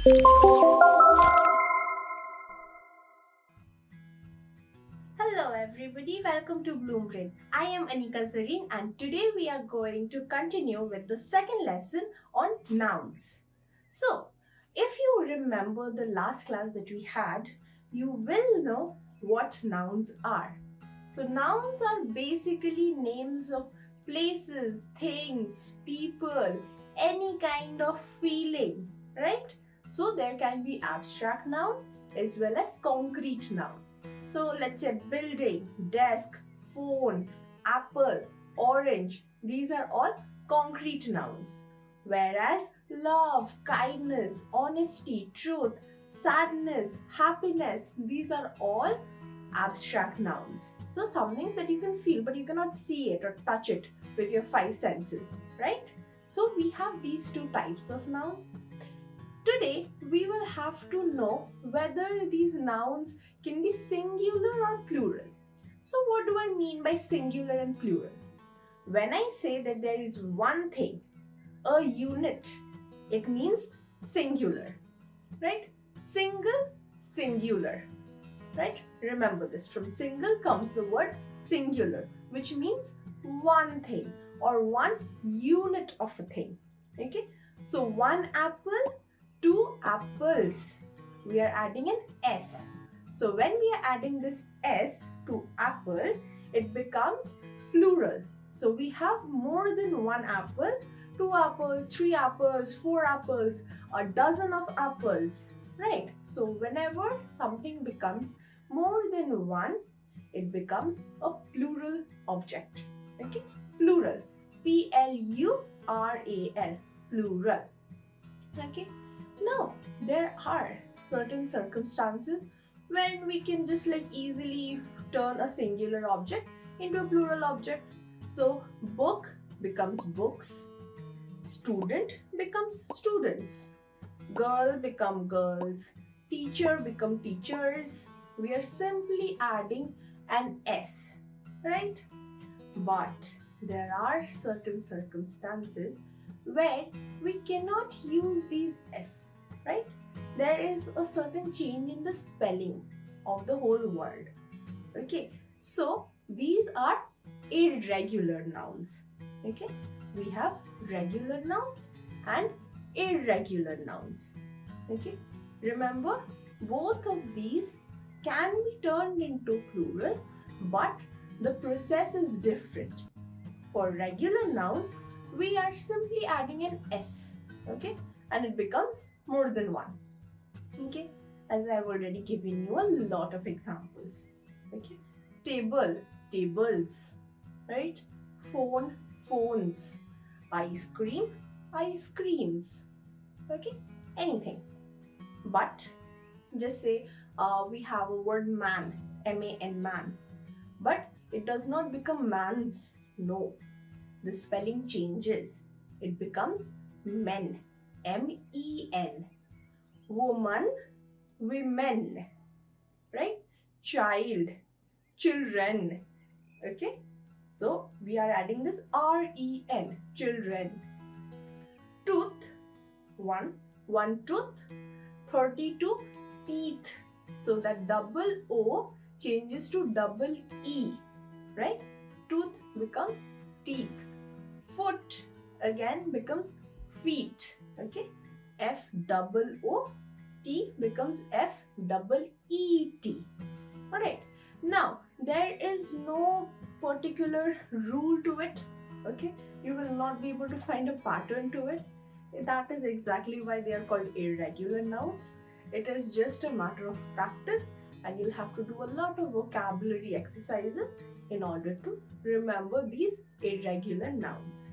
Hello everybody, welcome to Bloom Brain. I am Anika Zareen and today we are going to continue with the second lesson on nouns. So, if you remember the last class that we had, you will know what nouns are. So, nouns are basically names of places, things, people, any kind of feeling, right? So, there can be abstract noun as well as concrete noun. So let's say building, desk, phone, apple, orange. These are all concrete nouns. Whereas love, kindness, honesty, truth, sadness, happiness, these are all abstract nouns. So something that you can feel but you cannot see it or touch it with your five senses, right? So we have these two types of nouns. Today, we will have to know whether these nouns can be singular or plural. So, what do I mean by singular and plural? When I say that there is one thing, a unit, it means singular, right? Single, singular, right? Remember this, from single comes the word singular, which means one thing or one unit of a thing, okay? So, one apple, two apples. We are adding an S. So when we are adding this S to apple, it becomes plural. So we have more than one apple, two apples, three apples, four apples, a dozen of apples, right? So whenever something becomes more than one, it becomes a plural object. Okay? Plural. Plural. Plural. Okay? Now, there are certain circumstances when we can just like easily turn a singular object into a plural object. So, book becomes books, student becomes students, girl become girls, teacher become teachers. We are simply adding an S, right? But there are certain circumstances where we cannot use these S, right? There is a certain change in the spelling of the whole word. Okay, so these are irregular nouns. Okay, we have regular nouns and irregular nouns. Okay, remember both of these can be turned into plural, but the process is different. For regular nouns, we are simply adding an S, okay, and it becomes more than one, okay, as I've already given you a lot of examples, okay. Table, tables, right? Phone, phones. Ice cream, ice creams, okay, anything. But just say we have a word man, man, man, but it does not become man's, no, the spelling changes. It becomes men, men. Woman, women, right? Child, children, okay? So we are adding this ren, children. Tooth, one tooth, 32 teeth. So that double O changes to double E, right? Tooth becomes teeth. Foot again becomes feet, okay? F double O T becomes F double E T. Alright, now there is no particular rule to it, okay? You will not be able to find a pattern to it. That is exactly why they are called irregular nouns. It is just a matter of practice, and you'll have to do a lot of vocabulary exercises in order to remember these irregular nouns,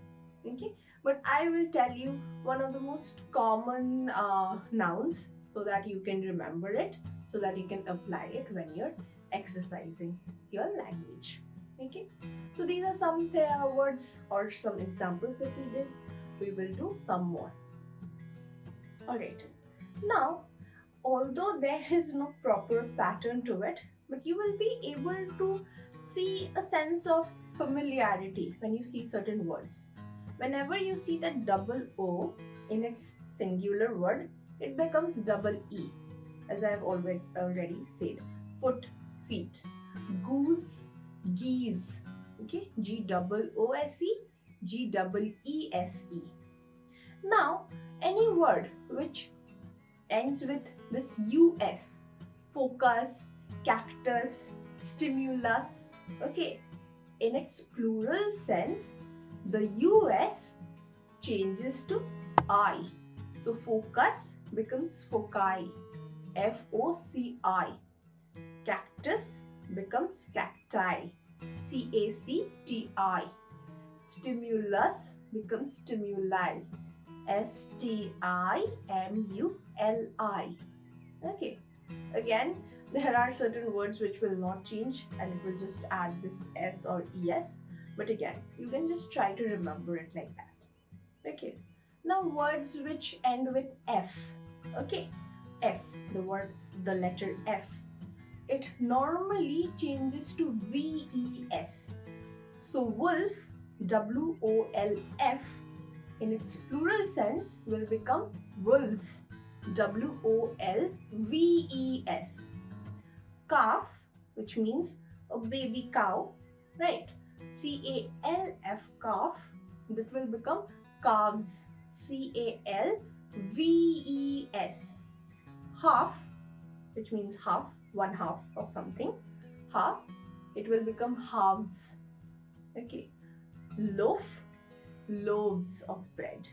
okay? But I will tell you one of the most common nouns so that you can remember it, so that you can apply it when you're exercising your language, okay? So these are some words or some examples that we did. We will do some more. All right, now although there is no proper pattern to it, but you will be able to see a sense of familiarity when you see certain words. Whenever you see that double O in its singular word, it becomes double E, as I have already said. Foot, feet. Goose, geese. Okay, Goose, Geese. Now, any word which ends with this US, focus, cactus, stimulus, okay, in its plural sense, the US changes to I. So focus becomes foci, Foci. Cactus becomes cacti, Cacti. Stimulus becomes stimuli, Stimuli. Okay. Again, there are certain words which will not change and it will just add this S or ES. But again, you can just try to remember it like that. Okay. Now words which end with F. Okay. F. The letter F. It normally changes to VES. So wolf, WOLF, in its plural sense will become wolves, WOLVES. Calf, which means a baby cow, right? CALF, calf, that will become calves, CALVES. Half, which means half, one half of something, half, it will become halves. Okay. Loaf, loaves of bread.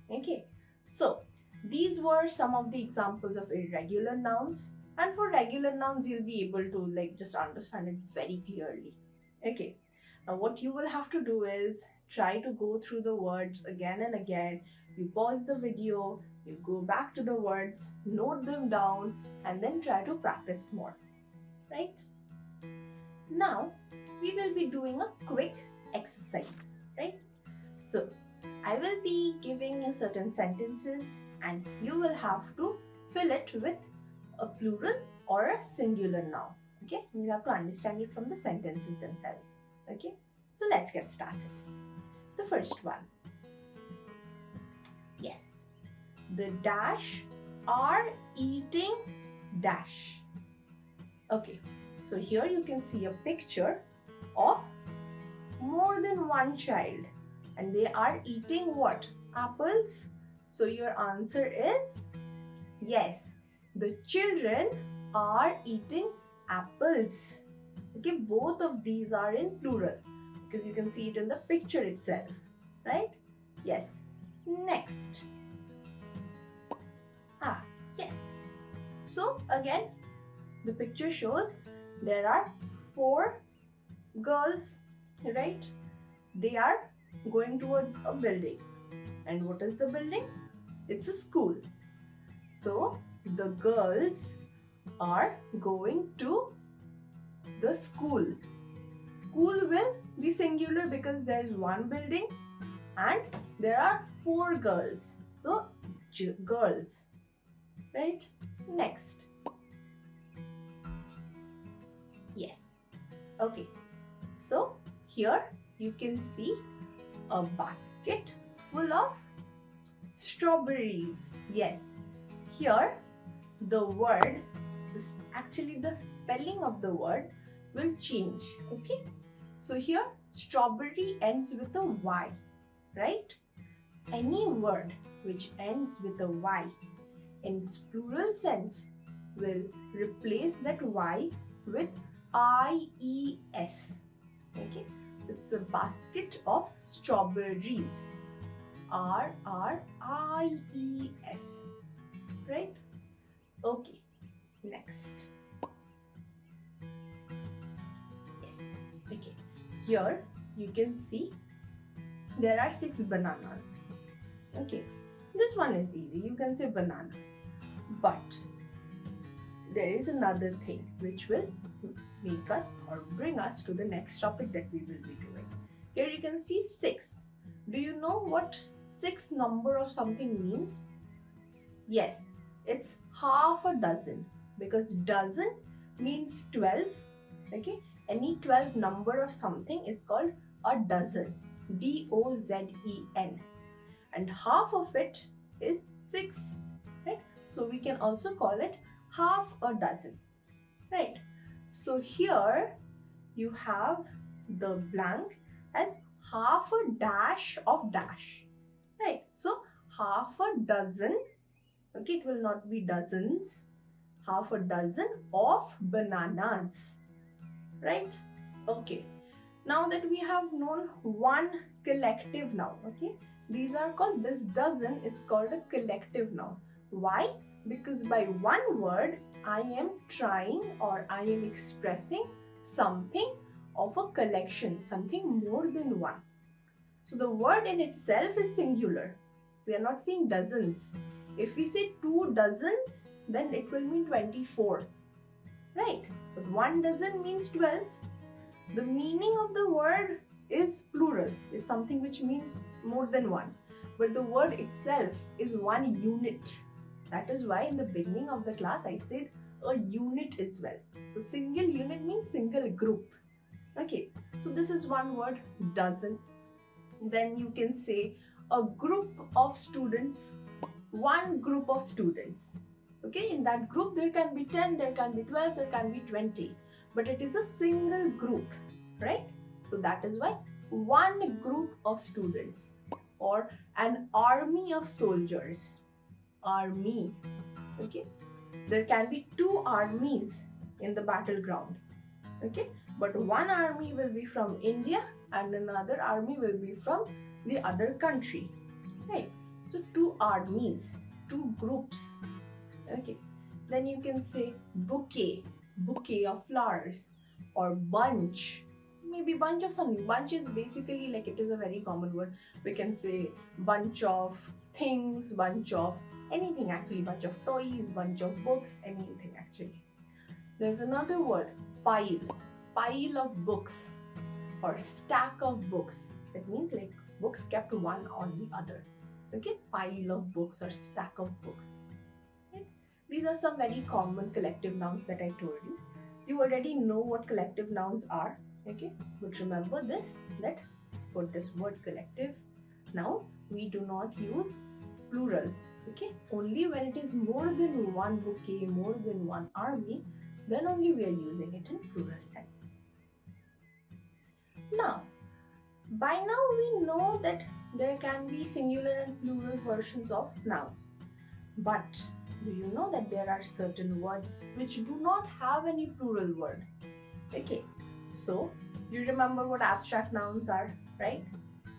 Okay. So these were some of the examples of irregular nouns, and for regular nouns you'll be able to just understand it very clearly. Okay. Now what you will have to do is try to go through the words again and again. You pause the video, you go back to the words, note them down, and then try to practice more. Right? Now we will be doing a quick exercise, right? So I will be giving you certain sentences and you will have to fill it with a plural or a singular noun. Okay, you have to understand it from the sentences themselves. Okay, so let's get started. The first one. Yes, the dash are eating dash. Okay, so here you can see a picture of more than one child and they are eating what? Apples? So your answer is yes, the children are eating apples. Okay, both of these are in plural because you can see it in the picture itself, right? Yes. Next. Yes. So again, the picture shows there are 4 girls, right? They are going towards a building. And what is the building? It's a school. So the girls are going to the school. School will be singular because there is one building and there are 4 girls. So girls, right? Next. Yes. Okay. So here you can see a basket full of strawberries. Yes. Here the word, actually the spelling of the word will change. Okay. So here strawberry ends with a Y, right? Any word which ends with a Y in its plural sense will replace that Y with IES. Okay, so it's a basket of strawberries. RRIES. Right? Okay, next. Yes, okay. Here you can see there are 6 bananas. Okay, this one is easy. You can say bananas. But there is another thing which will make us or bring us to the next topic that we will be doing. Here you can see 6. Do you know what 6 number of something means? Yes, it's half a dozen because dozen means 12. Okay, any 12 number of something is called a dozen. DOZEN. And half of it is 6. Right? So So we can also call it half a dozen, right? So here you have the blank as half a dash of dash, right? So half a dozen, okay, it will not be dozens, half a dozen of bananas, right? Okay, now that we have known one collective noun, okay, these are called, this dozen is called a collective noun. Why? Because by one word I am trying or I am expressing something of a collection, something more than one. So the word in itself is singular. We are not saying dozens. If we say 2 dozens, then it will mean 24, right? But 1 dozen means 12. The meaning of the word is plural, is something which means more than one. But the word itself is one unit. That is why in the beginning of the class I said a unit as well. So single unit means single group. Okay, so this is one word, dozen. Then you can say a group of students, one group of students. Okay, in that group there can be 10, there can be 12, there can be 20, but it is a single group, right? So that is why one group of students, or an army of soldiers, army. Okay, there can be 2 armies in the battleground, okay, but one army will be from India and another army will be from the other country, right? So 2 armies, 2 groups. Okay, then you can say bouquet, bouquet of flowers, or bunch, maybe bunch of something. Bunch is basically like, it is a very common word. We can say bunch of things, bunch of anything actually, bunch of toys, bunch of books, anything actually. There's another word, pile, pile of books or stack of books. That means like books kept one on the other. Okay, pile of books or stack of books. These are some very common collective nouns that I told you. You already know what collective nouns are, okay? But remember this, that for this word collective noun, we do not use plural, okay? Only when it is more than one bouquet, more than one army, then only we are using it in plural sense. Now, by now we know that there can be singular and plural versions of nouns. But do you know that there are certain words which do not have any plural word? Okay, so you remember what abstract nouns are, right?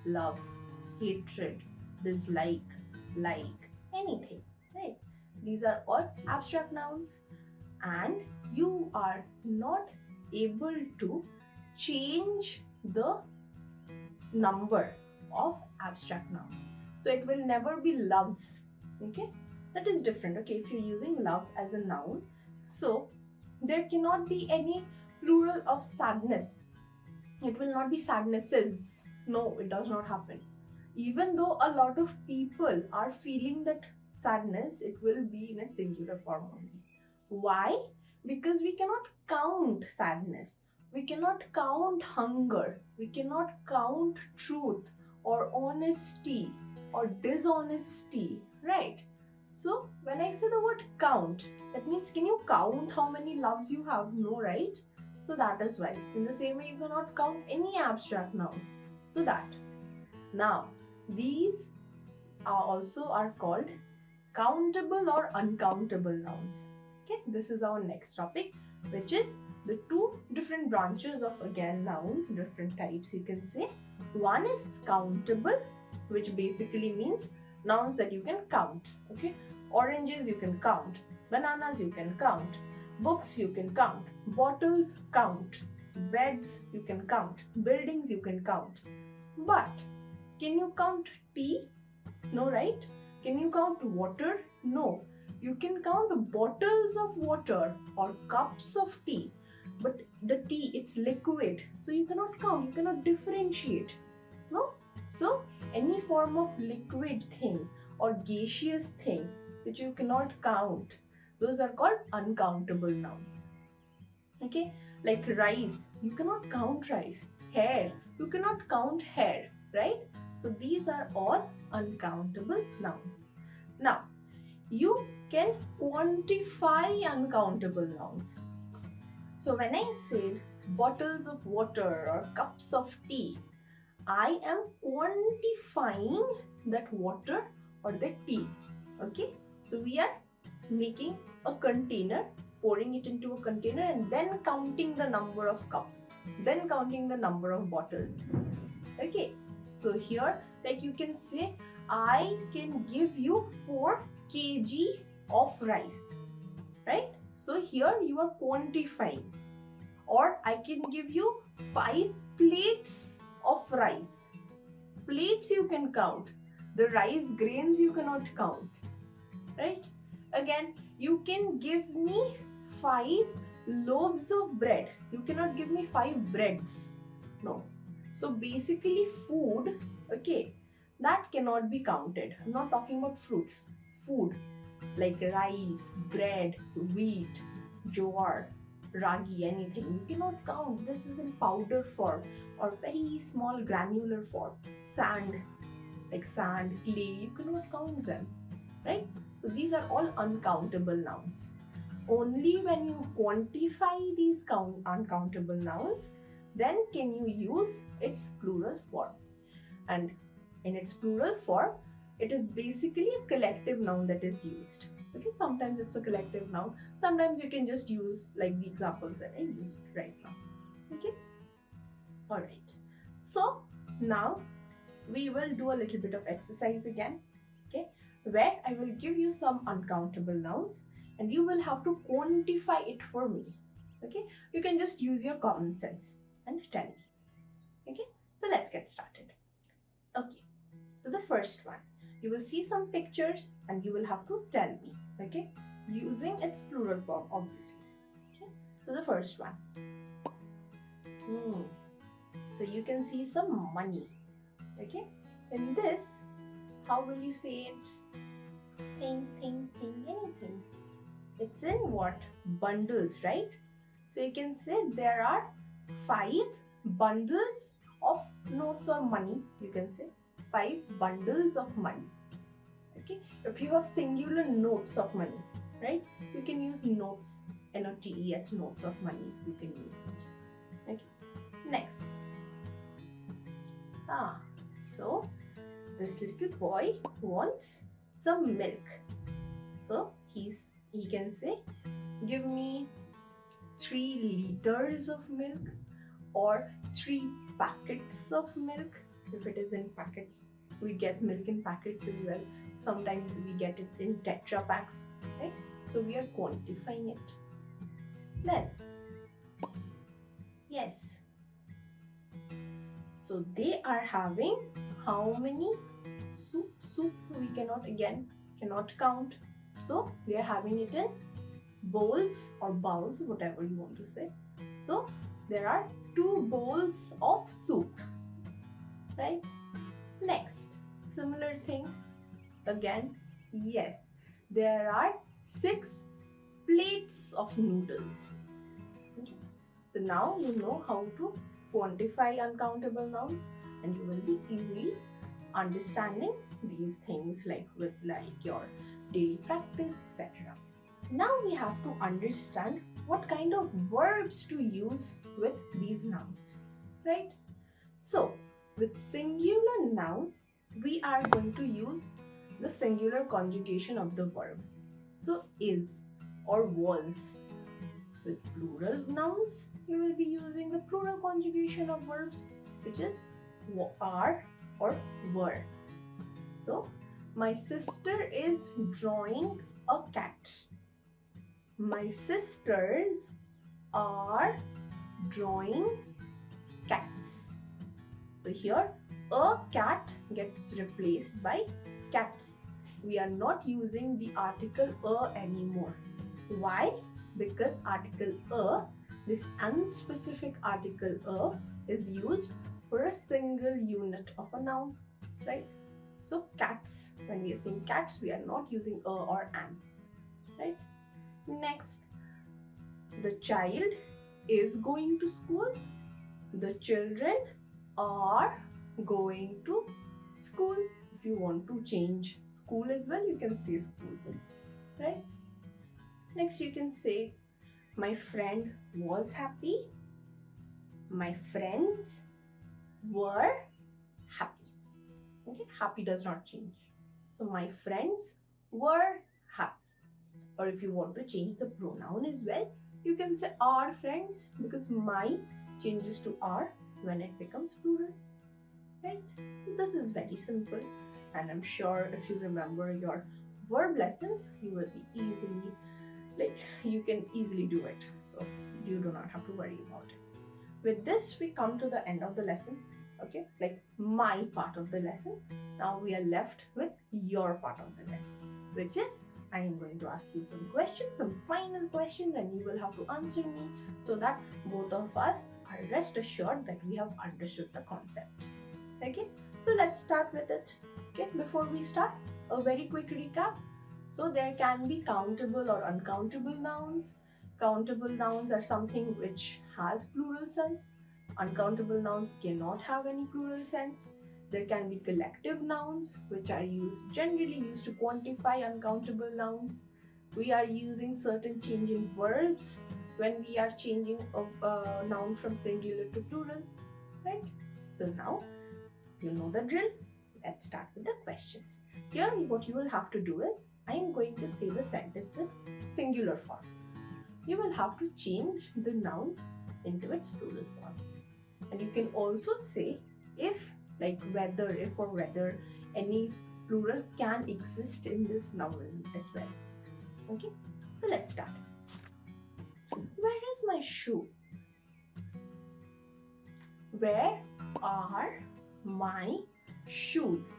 Love, hatred, dislike, like, anything, right? These are all abstract nouns, and you are not able to change the number of abstract nouns. So it will never be loves, okay? That is different, okay? If you're using love as a noun, so there cannot be any plural of sadness. It will not be sadnesses. No, it does not happen. Even though a lot of people are feeling that sadness, it will be in a singular form only. Why? Because we cannot count sadness. We cannot count hunger. We cannot count truth or honesty or dishonesty, right? So when I say the word count, that means can you count how many loves you have? No, right? So that is why. In the same way, you cannot count any abstract noun. So that. Now, these are called countable or uncountable nouns. Okay, this is our next topic, which is the 2 different branches of, again, nouns, different types you can say. One is countable, which basically means nouns that you can count. Okay, oranges you can count, bananas you can count, books you can count, bottles count, beds you can count, buildings you can count. But can you count tea? No, right? Can you count water? No. You can count bottles of water or cups of tea, but the tea, it's liquid, so you cannot count, you cannot differentiate. No? So any form of liquid thing or gaseous thing which you cannot count, those are called uncountable nouns. Okay, like rice, you cannot count rice. Hair, you cannot count hair, right? So these are all uncountable nouns. Now, you can quantify uncountable nouns. So when I said bottles of water or cups of tea, I am quantifying that water or the tea. Okay, so we are making a container, pouring it into a container, and then counting the number of cups, then counting the number of bottles. Okay, so here, like you can say, I can give you 4 kg of rice, right? So here you are quantifying. Or I can give you 5 plates of rice. Plates you can count. The rice grains you cannot count, right? Again, you can give me 5 loaves of bread. You cannot give me 5 breads. No. So basically food, okay, that cannot be counted. I'm not talking about fruits. Food like rice, bread, wheat, jowar, ragi, anything. You cannot count. This is in powder form or very small granular form. Sand, like sand, clay, you cannot count them, right? So these are all uncountable nouns. Only when you quantify these uncountable nouns, then can you use its plural form. And in its plural form, it is basically a collective noun that is used. Okay, sometimes it's a collective noun. Sometimes you can just use like the examples that I used right now. Okay, all right. So now we will do a little bit of exercise again. Okay, where I will give you some uncountable nouns and you will have to quantify it for me. Okay, you can just use your common sense and tell me. Okay, so let's get started. Okay, so the first one, you will see some pictures and you will have to tell me. Okay, using its plural form, obviously. Okay, so the first one. So you can see some money. Okay, in this, how will you say it? Thing, anything. It's in what? Bundles, right? So you can say there are 5 bundles of notes or money. You can say 5 bundles of money. Okay, if you have singular notes of money, right? You can use notes, NOTES, notes of money. You can use it. Okay, next. So this little boy wants some milk. So he can say, give me 3 liters of milk or 3 packets of milk. If it is in packets, we get milk in packets as well. Sometimes we get it in Tetra packs, right? So we are quantifying it. Then, yes. So they are having how many soup? We cannot count. So they are having it in bowls or bowls, whatever you want to say. So there are 2 bowls of soup, right? Next, similar thing again. Yes, there are 6 plates of noodles. Okay. So now you know how to quantify uncountable nouns and you will be easily understanding these things like with your daily practice, etc. Now we have to understand what kind of verbs to use with these nouns, right? So with singular noun, we are going to use the singular conjugation of the verb. So is or was. With plural nouns, you will be using the plural conjugation of verbs, which is are or were. So my sister is drawing a cat. My sisters are drawing cats. So here a cat gets replaced by cats. We are not using the article a anymore. Why? Because article a, this unspecific article a, is used for a single unit of a noun, right? So cats, when we are saying cats, we are not using a or an, right? Next, the child is going to school. The children are going to school. If you want to change school as well, you can say schools. right? Next you can say, my friend was happy, my friends were happy. Okay, happy does not change. So my friends were happy. Or if you want to change the pronoun as well, you can say our friends, because my changes to our when it becomes plural, right? So this is very simple, and I'm sure if you remember your verb lessons, you will be easily, you can easily do it. So you do not have to worry about it. With this, we come to the end of the lesson. Okay, like my part of the lesson. Now we are left with your part of the lesson, which is I am going to ask you some questions, some final questions, and you will have to answer me so that both of us are rest assured that we have understood the concept. Okay, so let's start with it. Okay, before we start, a very quick recap. So there can be countable or uncountable nouns. Countable nouns are something which has plural sense. Uncountable nouns cannot have any plural sense. There can be collective nouns which are generally used to quantify uncountable nouns. We are using certain changing verbs when we are changing a noun from singular to plural, right? So now you know the drill. Let's start with the questions. Here what you will have to do is, I am going to say the sentence in singular form. You will have to change the nouns into its plural form. And you can also say if, like whether, if or whether any plural can exist in this noun as well. Okay, so let's start. Where is my shoe? Where are my shoes?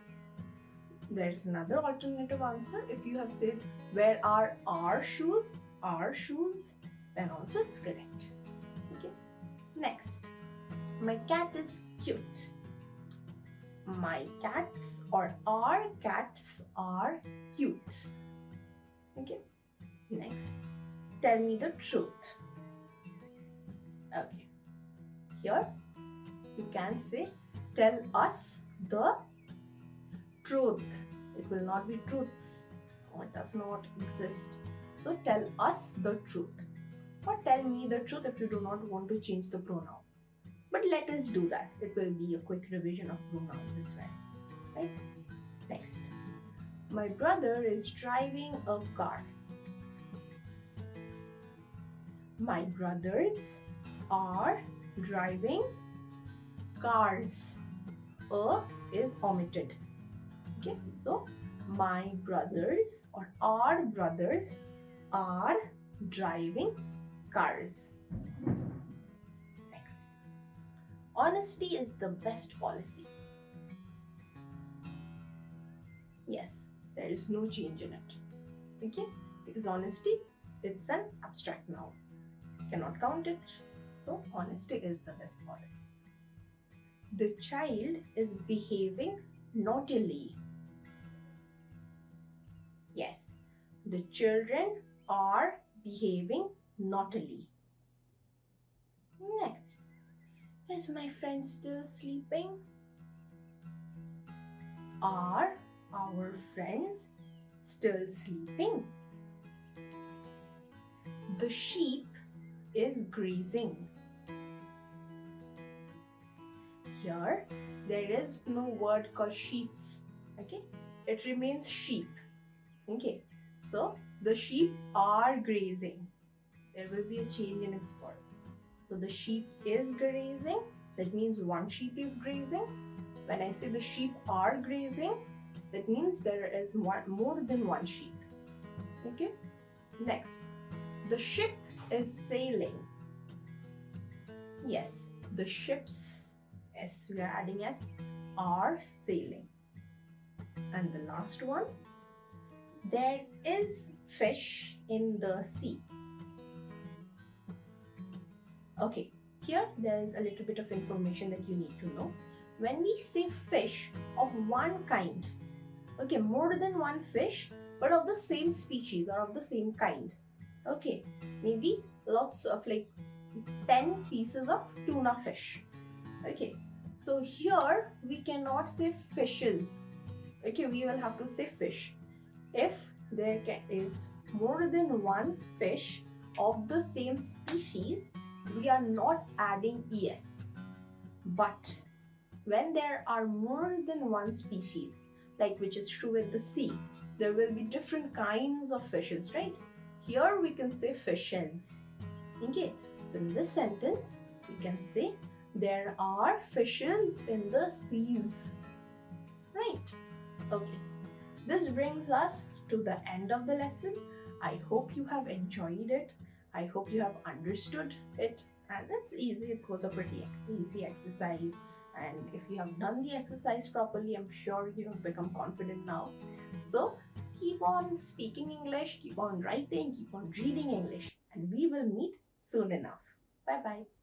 There's another alternative answer. If you have said where are our shoes, then also it's correct. Okay. Next, my cat is cute. My cats or our cats are cute. Okay. Next, tell me the truth. Okay. Here you can say tell us the truth. It will not be truths, or it does not exist. So tell us the truth, or tell me the truth if you do not want to change the pronoun. But let us do that. It will be a quick revision of pronouns as well, right? Next, my brother is driving a car. My brothers are driving cars. A is omitted. Okay, so my brothers or our brothers are driving cars. Next, honesty is the best policy. Yes, there is no change in it. Okay, because honesty, it's an abstract noun. Cannot count it. So honesty is the best policy. The child is behaving naughtily. Yes, the children are behaving naughtily. Next, is my friend still sleeping? Are our friends still sleeping? The sheep is grazing. Here, there is no word called sheeps. Okay, it remains sheep. Okay, so the sheep are grazing. There will be a change in its verb. So the sheep is grazing. That means one sheep is grazing. When I say the sheep are grazing, that means there is more than one sheep. Okay. Next, the ship is sailing. Yes, the ships, S we are adding S, are sailing. And the last one, there is fish in the sea. Okay, here there is a little bit of information that you need to know. When we say fish of one kind, okay, more than one fish, but of the same species or of the same kind. Okay, maybe lots of 10 pieces of tuna fish. Okay, so here we cannot say fishes. Okay, we will have to say fish. If there is more than one fish of the same species, we are not adding es. But when there are more than one species, like which is true in the sea, there will be different kinds of fishes, right? Here we can say fishes. Okay, so in this sentence, we can say there are fishes in the seas, right? Okay, this brings us to the end of the lesson. I hope you have enjoyed it. I hope you have understood it. And it's easy, it was a pretty easy exercise. And if you have done the exercise properly, I'm sure you have become confident now. So keep on speaking English, keep on writing, keep on reading English, and we will meet soon enough. Bye bye.